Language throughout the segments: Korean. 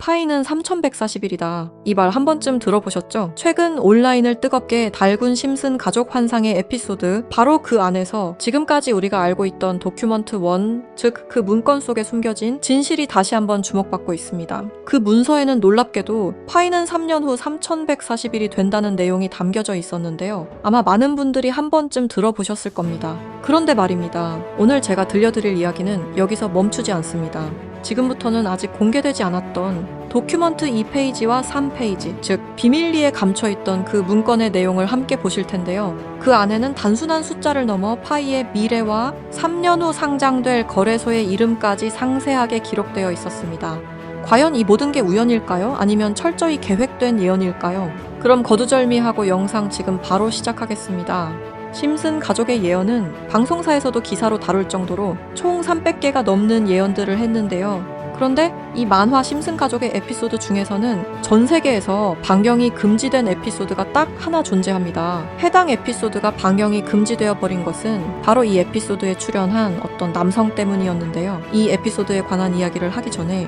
파이는 3140일이다. 이 말 한 번쯤 들어보셨죠? 최근 온라인을 뜨겁게 달군 심슨 가족 환상의 에피소드, 바로 그 안에서 지금까지 우리가 알고 있던 도큐먼트 1, 즉 그 문건 속에 숨겨진 진실이 다시 한번 주목받고 있습니다. 그 문서에는 놀랍게도 파이는 3년 후 3140일이 된다는 내용이 담겨져 있었는데요. 아마 많은 분들이 한 번쯤 들어보셨을 겁니다. 그런데 말입니다. 오늘 제가 들려드릴 이야기는 여기서 멈추지 않습니다. 지금부터는 아직 공개되지 않았던 도큐먼트 2페이지와 3페이지, 즉 비밀리에 감춰있던 그 문건의 내용을 함께 보실 텐데요. 그 안에는 단순한 숫자를 넘어 파이의 미래와 3년 후 상장될 거래소의 이름까지 상세하게 기록되어 있었습니다. 과연 이 모든 게 우연일까요? 아니면 철저히 계획된 예언일까요? 그럼 거두절미하고 영상 지금 바로 시작하겠습니다. 심슨 가족의 예언은 방송사에서도 기사로 다룰 정도로 총 300개가 넘는 예언들을 했는데요. 그런데 이 만화 심슨 가족의 에피소드 중에서는 전 세계에서 방영이 금지된 에피소드가 딱 하나 존재합니다. 해당 에피소드가 방영이 금지되어 버린 것은 바로 이 에피소드에 출연한 어떤 남성 때문이었는데요. 이 에피소드에 관한 이야기를 하기 전에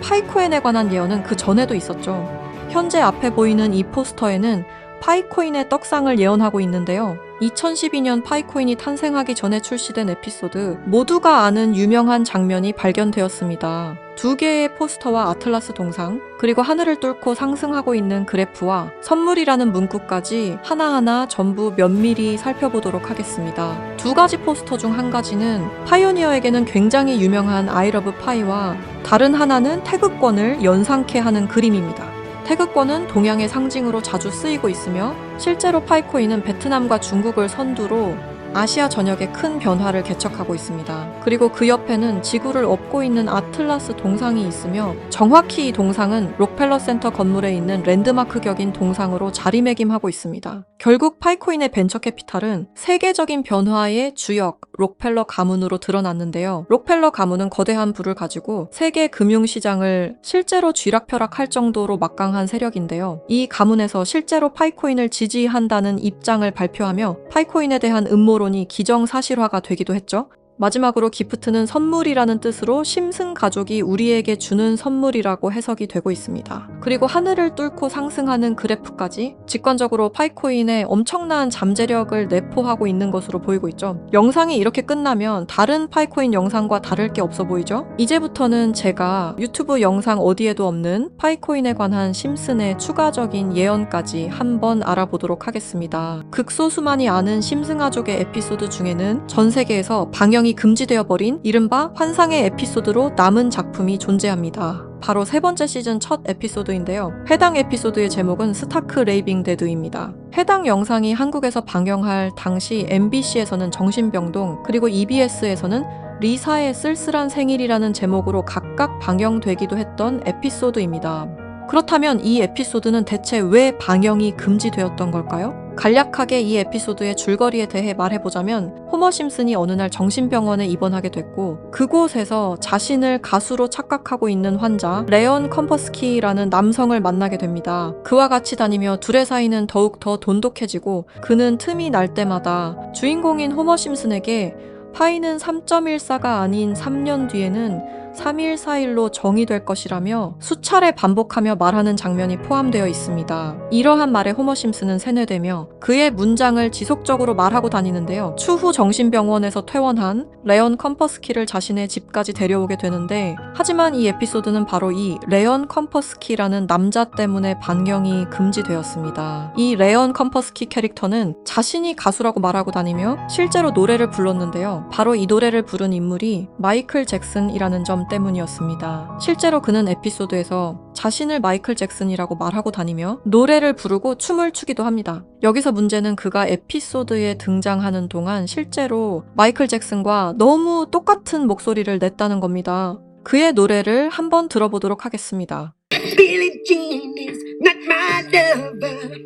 파이코인에 관한 예언은 그 전에도 있었죠. 현재 앞에 보이는 이 포스터에는 파이코인의 떡상을 예언하고 있는데요. 2012년 파이코인이 탄생하기 전에 출시된 에피소드, 모두가 아는 유명한 장면이 발견되었습니다. 2개의 포스터와 아틀라스 동상, 그리고 하늘을 뚫고 상승하고 있는 그래프와 선물이라는 문구까지 하나하나 전부 면밀히 살펴보도록 하겠습니다. 2가지 포스터 중 한 가지는 파이오니어에게는 굉장히 유명한 I love 파이와 다른 하나는 태극권을 연상케 하는 그림입니다. 태극권은 동양의 상징으로 자주 쓰이고 있으며 실제로 파이코인은 베트남과 중국을 선두로 아시아 전역에 큰 변화를 개척하고 있습니다. 그리고 그 옆에는 지구를 업고 있는 아틀라스 동상이 있으며 정확히 이 동상은 록펠러 센터 건물에 있는 랜드마크 격인 동상으로 자리매김하고 있습니다. 결국 파이코인의 벤처 캐피탈은 세계적인 변화의 주역 록펠러 가문으로 드러났는데요. 록펠러 가문은 거대한 부를 가지고 세계 금융시장을 실제로 쥐락펴락할 정도로 막강한 세력인데요. 이 가문에서 실제로 파이코인을 지지한다는 입장을 발표하며 파이코인에 대한 음모론이 기정사실화가 되기도 했죠. 마지막으로 기프트는 선물이라는 뜻으로 심슨 가족이 우리에게 주는 선물이라고 해석이 되고 있습니다. 그리고 하늘을 뚫고 상승하는 그래프까지 직관적으로 파이코인의 엄청난 잠재력을 내포하고 있는 것으로 보이고 있죠. 영상이 이렇게 끝나면 다른 파이코인 영상과 다를 게 없어 보이죠? 이제부터는 제가 유튜브 영상 어디에도 없는 파이코인에 관한 심슨의 추가적인 예언까지 한번 알아보도록 하겠습니다. 극소수만이 아는 심슨 가족의 에피소드 중에는 전 세계에서 방영이 금지되어 버린 이른바 환상의 에피소드로 남은 작품이 존재합니다. 바로 3번째 시즌 첫 에피소드인데요. 해당 에피소드의 제목은 스타크 레이빙 데드입니다. 해당 영상이 한국에서 방영할 당시 MBC에서는 정신병동, 그리고 EBS에서는 리사의 쓸쓸한 생일이라는 제목으로 각각 방영되기도 했던 에피소드입니다. 그렇다면 이 에피소드는 대체 왜 방영이 금지되었던 걸까요? 간략하게 이 에피소드의 줄거리에 대해 말해보자면 호머 심슨이 어느 날 정신병원에 입원하게 됐고 그곳에서 자신을 가수로 착각하고 있는 환자 레온 컴퍼스키라는 남성을 만나게 됩니다. 그와 같이 다니며 둘의 사이는 더욱 더 돈독해지고 그는 틈이 날 때마다 주인공인 호머 심슨에게 파이는 3.14가 아닌 3년 뒤에는 3.14일로 정의될 것이라며 수차례 반복하며 말하는 장면이 포함되어 있습니다. 이러한 말에 호머 심슨은 세뇌되며 그의 문장을 지속적으로 말하고 다니는데요. 추후 정신병원에서 퇴원한 레온 컴퍼스키를 자신의 집까지 데려오게 되는데 하지만 이 에피소드는 바로 이 레온 컴퍼스키라는 남자 때문에 방영이 금지되었습니다. 이 레온 컴퍼스키 캐릭터는 자신이 가수라고 말하고 다니며 실제로 노래를 불렀는데요. 바로 이 노래를 부른 인물이 마이클 잭슨이라는 점 때문이었습니다. 실제로 그는 에피소드에서 자신을 마이클 잭슨이라고 말하고 다니며 노래를 부르고 춤을 추기도 합니다. 여기서 문제는 그가 에피소드에 등장하는 동안 실제로 마이클 잭슨과 너무 똑같은 목소리를 냈다는 겁니다. 그의 노래를 한번 들어보도록 하겠습니다. Billie Jean is not my lover.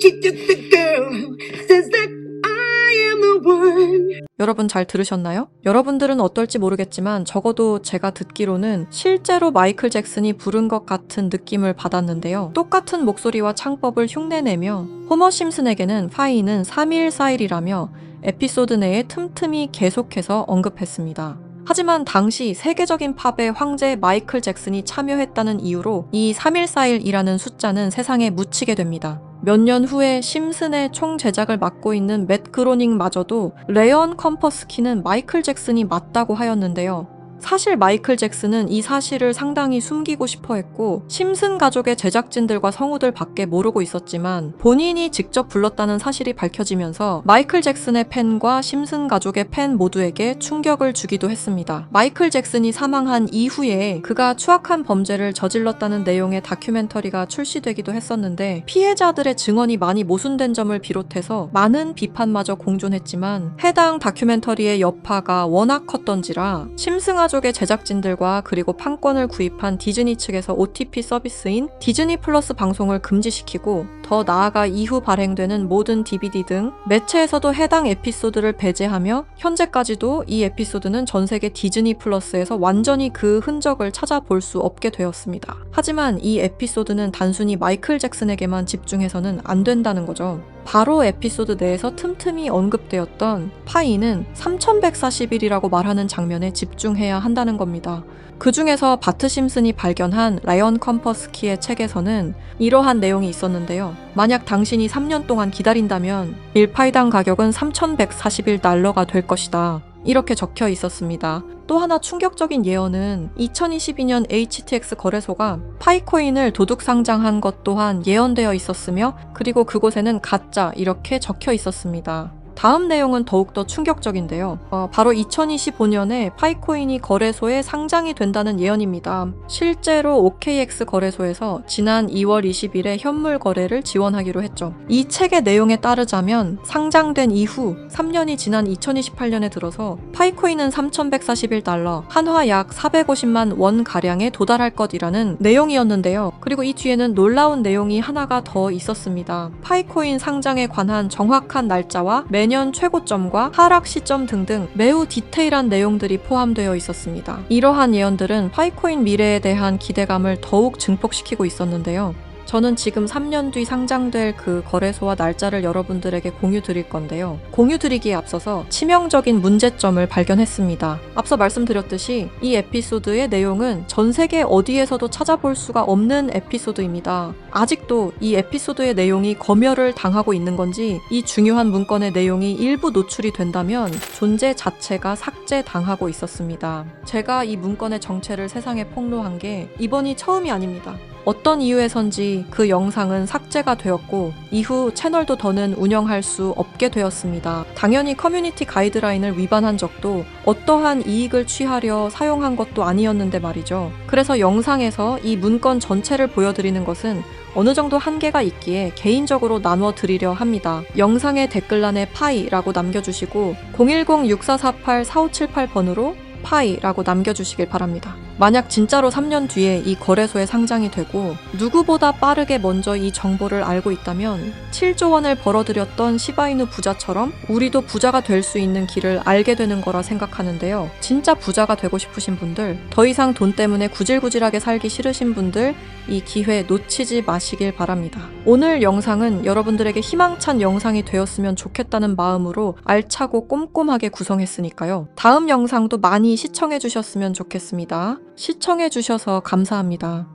She took the girl who says that I am the one. 여러분 잘 들으셨나요? 여러분들은 어떨지 모르겠지만 적어도 제가 듣기로는 실제로 마이클 잭슨이 부른 것 같은 느낌을 받았는데요. 똑같은 목소리와 창법을 흉내내며 호머 심슨에게는 파이는 3.14일이라며 에피소드 내에 틈틈이 계속해서 언급했습니다. 하지만 당시 세계적인 팝의 황제 마이클 잭슨이 참여했다는 이유로 이 3.141이라는 숫자는 세상에 묻히게 됩니다. 몇 년 후에 심슨의 총 제작을 맡고 있는 맷 그로닝마저도 레언 컴퍼스키는 마이클 잭슨이 맞다고 하였는데요. 사실 마이클 잭슨은 이 사실을 상당히 숨기고 싶어 했고 심슨 가족의 제작진들과 성우들 밖에 모르고 있었지만 본인이 직접 불렀다는 사실이 밝혀지면서 마이클 잭슨의 팬과 심슨 가족의 팬 모두에게 충격을 주기도 했습니다. 마이클 잭슨이 사망한 이후에 그가 추악한 범죄를 저질렀다는 내용의 다큐멘터리가 출시되기도 했었는데 피해자들의 증언이 많이 모순된 점을 비롯해서 많은 비판마저 공존했지만 해당 다큐멘터리의 여파가 워낙 컸던지라 심슨 가족의 제작진들과 그리고 판권을 구입한 디즈니 측에서 OTP 서비스인 디즈니 플러스 방송을 금지시키고 더 나아가 이후 발행되는 모든 DVD 등 매체에서도 해당 에피소드를 배제하며 현재까지도 이 에피소드는 전 세계 디즈니 플러스에서 완전히 그 흔적을 찾아볼 수 없게 되었습니다. 하지만 이 에피소드는 단순히 마이클 잭슨에게만 집중해서는 안 된다는 거죠. 바로 에피소드 내에서 틈틈이 언급되었던 파이는 3141이라고 말하는 장면에 집중해야 한다는 겁니다. 그 중에서 바트 심슨이 발견한 라이언 컴퍼스키의 책에서는 이러한 내용이 있었는데요. 만약 당신이 3년 동안 기다린다면 1파이당 가격은 3141달러가 될 것이다. 이렇게 적혀 있었습니다. 또 하나 충격적인 예언은 2022년 HTX 거래소가 파이코인을 도둑 상장한 것 또한 예언되어 있었으며 그리고 그곳에는 가짜 이렇게 적혀 있었습니다. 다음 내용은 더욱더 충격적인데요. 바로 2025년에 파이코인이 거래소에 상장이 된다는 예언입니다. 실제로 OKX 거래소에서 지난 2월 20일에 현물 거래를 지원하기로 했죠. 이 책의 내용에 따르자면 상장된 이후 3년이 지난 2028년에 들어서 파이코인은 3141달러, 한화 약 450만 원 가량에 도달할 것이라는 내용이었는데요. 그리고 이 뒤에는 놀라운 내용이 하나가 더 있었습니다. 파이코인 상장에 관한 정확한 날짜와 매년 최고점과 하락 시점 등등 매우 디테일한 내용들이 포함되어 있었습니다. 이러한 예언들은 파이코인 미래에 대한 기대감을 더욱 증폭시키고 있었는데요. 저는 지금 3년 뒤 상장될 그 거래소와 날짜를 여러분들에게 공유 드릴 건데요. 공유 드리기에 앞서서 치명적인 문제점을 발견했습니다. 앞서 말씀드렸듯이 이 에피소드의 내용은 전 세계 어디에서도 찾아볼 수가 없는 에피소드입니다. 아직도 이 에피소드의 내용이 검열을 당하고 있는 건지 이 중요한 문건의 내용이 일부 노출이 된다면 존재 자체가 삭제당하고 있었습니다. 제가 이 문건의 정체를 세상에 폭로한 게 이번이 처음이 아닙니다. 어떤 이유에선지 그 영상은 삭제가 되었고 이후 채널도 더는 운영할 수 없게 되었습니다. 당연히 커뮤니티 가이드라인을 위반한 적도 어떠한 이익을 취하려 사용한 것도 아니었는데 말이죠. 그래서 영상에서 이 문건 전체를 보여드리는 것은 어느 정도 한계가 있기에 개인적으로 나눠 드리려 합니다. 영상의 댓글란에 파이라고 남겨주시고 010-6448-4578번으로 파이라고 남겨주시길 바랍니다. 만약 진짜로 3년 뒤에 이 거래소에 상장이 되고 누구보다 빠르게 먼저 이 정보를 알고 있다면 7조 원을 벌어들였던 시바이누 부자처럼 우리도 부자가 될 수 있는 길을 알게 되는 거라 생각하는데요. 진짜 부자가 되고 싶으신 분들, 더 이상 돈 때문에 구질구질하게 살기 싫으신 분들 이 기회 놓치지 마시길 바랍니다. 오늘 영상은 여러분들에게 희망찬 영상이 되었으면 좋겠다는 마음으로 알차고 꼼꼼하게 구성했으니까요. 다음 영상도 많이 시청해 주셨으면 좋겠습니다. 시청해 주셔서 감사합니다.